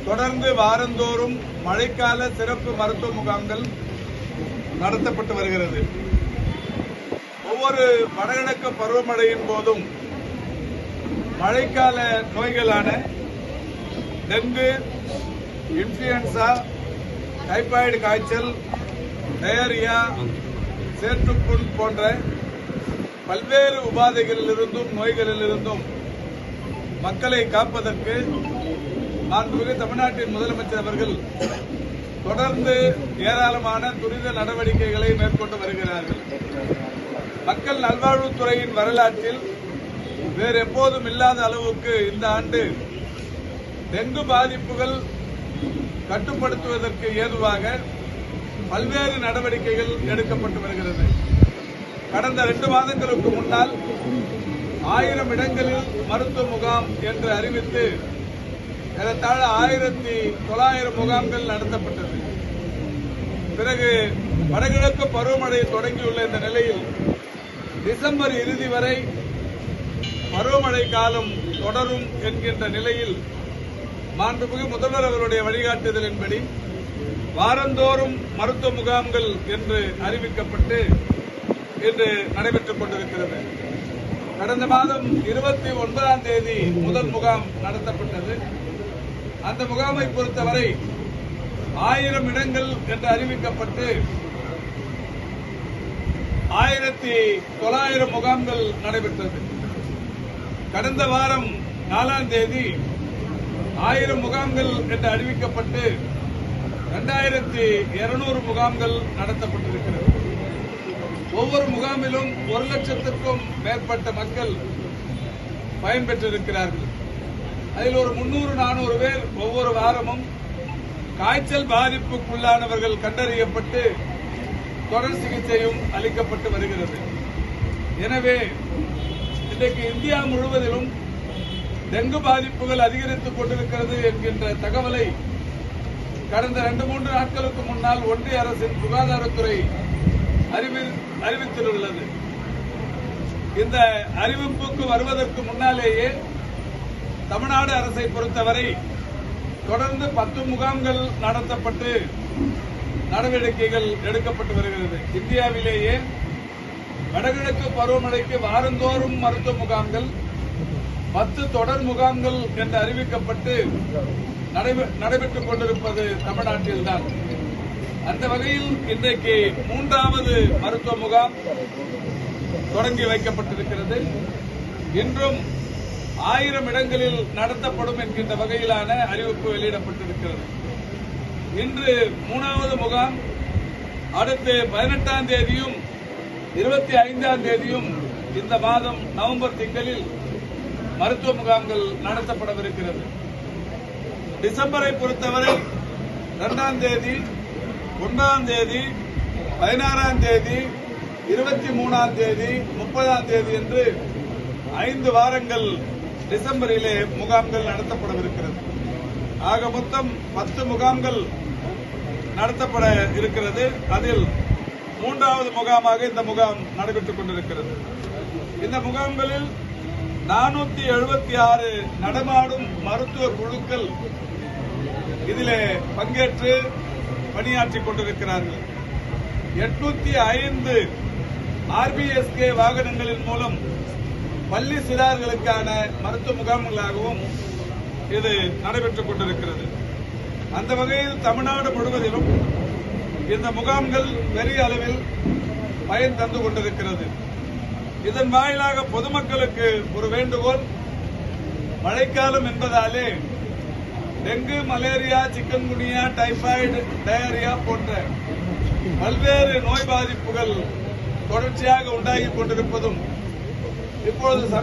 தொடர்ந்து வாரந்தோறும் மழைக்கால சிறப்பு மருத்துவ முகாம்கள் நடத்தப்பட்டு வருகிறது. ஒவ்வொரு வடகிழக்கு பருவமழையின் போதும் மழைக்கால நோய்களான டெங்கு, இன்ஃபுளுன்சா, டைபாய்டு காய்ச்சல், டயரியா, சேற்றுப்புண் போன்ற பல்வேறு உபாதைகளிலிருந்தும் நோய்களிலிருந்தும் மக்களை காப்பதற்கு மாண்புமிகு தமிழ்நாட்டின் முதலமைச்சர் அவர்கள் தொடர்ந்து ஏராளமான துரித நடவடிக்கைகளை மேற்கொண்டு வருகிறார்கள். மக்கள் நல்வாழ்வுத்துறையின் வரலாற்றில் வேறு எப்போதும் இல்லாத அளவுக்கு இந்த ஆண்டு டெங்கு பாதிப்புகள் கட்டுப்படுத்துவதற்கு ஏதுவாக பல்வேறு நடவடிக்கைகள் எடுக்கப்பட்டு வருகிறது. கடந்த 2 மாதங்களுக்கு முன்னால் 1000 இடங்களில் மருத்துவ முகாம் என்று அறிவித்து ஏறத்தாழ 1900 முகாம்கள் நடத்தப்பட்டது. பிறகு வடகிழக்கு பருவமழை தொடங்கியுள்ள இந்த நிலையில் டிசம்பர் இறுதி வரை பருவமழை காலம் தொடரும் என்கின்ற நிலையில் மாண்புமிகு முதல்வர் அவருடைய வழிகாட்டுதலின்படி வாரந்தோறும் மருத்துவ முகாம்கள் என்று அறிவிக்கப்பட்டு இன்று நடைபெற்றுக் கொண்டிருக்கிறது. கடந்த மாதம் 29ஆம் தேதி முதல் முகாம் நடத்தப்பட்டது. அந்த முகாமை பொறுத்தவரை 1000 இடங்கள் என்று அறிவிக்கப்பட்டு 1900 முகாம்கள் நடைபெற்றது. கடந்த வாரம் 4ஆம் தேதி 1000 முகாம்கள் என்று அறிவிக்கப்பட்டு 2200 முகாம்கள் நடத்தப்பட்டிருக்கிறது. ஒவ்வொரு முகாமிலும் 1 லட்சத்திற்கும் மேற்பட்ட மக்கள் பயன்பெற்றிருக்கிறார்கள். அதில் ஒரு 300-400 பேர் ஒவ்வொரு வாரமும் காய்ச்சல் பாதிப்புக்குள்ளானவர்கள் கண்டறியப்பட்டு தொடர் சிகிச்சையும் அளிக்கப்பட்டு வருகிறது. எனவே இன்றைக்கு இந்தியா முழுவதிலும் டெங்கு பாதிப்புகள் அதிகரித்துக் கொண்டிருக்கிறது என்கின்ற தகவலை கடந்த 2-3 நாட்களுக்கு முன்னால் ஒன்றிய அரசின் சுகாதாரத்துறை அறிவித்துள்ளது. இந்த அறிவிப்புக்கு வருவதற்கு முன்னாலேயே தமிழ்நாடு அரசை பொறுத்தவரை தொடர்ந்து 10 முகாம்கள் நடத்தப்பட்டு நடவடிக்கைகள் எடுக்கப்பட்டு வருகிறது. இந்தியாவிலேயே வடகிழக்கு பருவமழைக்கு வாரந்தோறும் மருத்துவ முகாம்கள் 10 தொடர் முகாம்கள் என்று அறிவிக்கப்பட்டு நடைபெற்றுக் கொண்டிருப்பது தமிழ்நாட்டில்தான். அந்த வகையில் இன்றைக்கு 3வது மருத்துவ முகாம் தொடங்கி வைக்கப்பட்டிருக்கிறது. இன்றும் 1000 இடங்களில் நடத்தப்படும் என்கின்ற வகையிலான அறிவிப்பு வெளியிடப்பட்டிருக்கிறது. இன்று 3வது முகாம், அடுத்து 18ஆம் தேதியும் 25ஆம் தேதியும் இந்த மாதம் நவம்பர் திங்களில் மருத்துவ முகாம்கள் நடத்தப்படவிருக்கிறது. டிசம்பரை பொறுத்தவரை 2ஆம் தேதி, 1ஆம் தேதி, 16ஆம் தேதி, 23ஆம் தேதி, 30ஆம் தேதி என்று 5 வாரங்கள் டிசம்பரிலே முகாம்கள் நடத்தப்படவிருக்கிறது. ஆக மொத்தம் 10 முகாம்கள் நடத்தப்பட இருக்கிறது. அதில் 3வது முகாமாக இந்த முகாம் நடைபெற்றுக் கொண்டிருக்கிறது. இந்த முகாம்களில் 476 நடமாடும் மருத்துவ குழுக்கள் இதிலே பங்கேற்று பணியாற்றிக் கொண்டிருக்கிறார்கள். 805 RBSK வாகனங்களின் மூலம் பள்ளி சிறார்களுக்கான மருத்துவ முகாம்களாகவும் இது நடைபெற்றுக் கொண்டிருக்கிறது. அந்த வகையில் தமிழ்நாடு முழுவதிலும் இந்த முகாம்கள் பெரிய அளவில் பயன் தந்து கொண்டிருக்கிறது. இதன் வாயிலாக பொதுமக்களுக்கு ஒரு வேண்டுகோள், மழைக்காலம் என்பதாலே dengue, malaria, chikungunya, typhoid, diarrhoea போன்ற பல்வேறு நோய் பாதிப்புகள் தொடர்ச்சியாக உண்டாகிக் கொண்டிருப்பதும் இப்பொழுது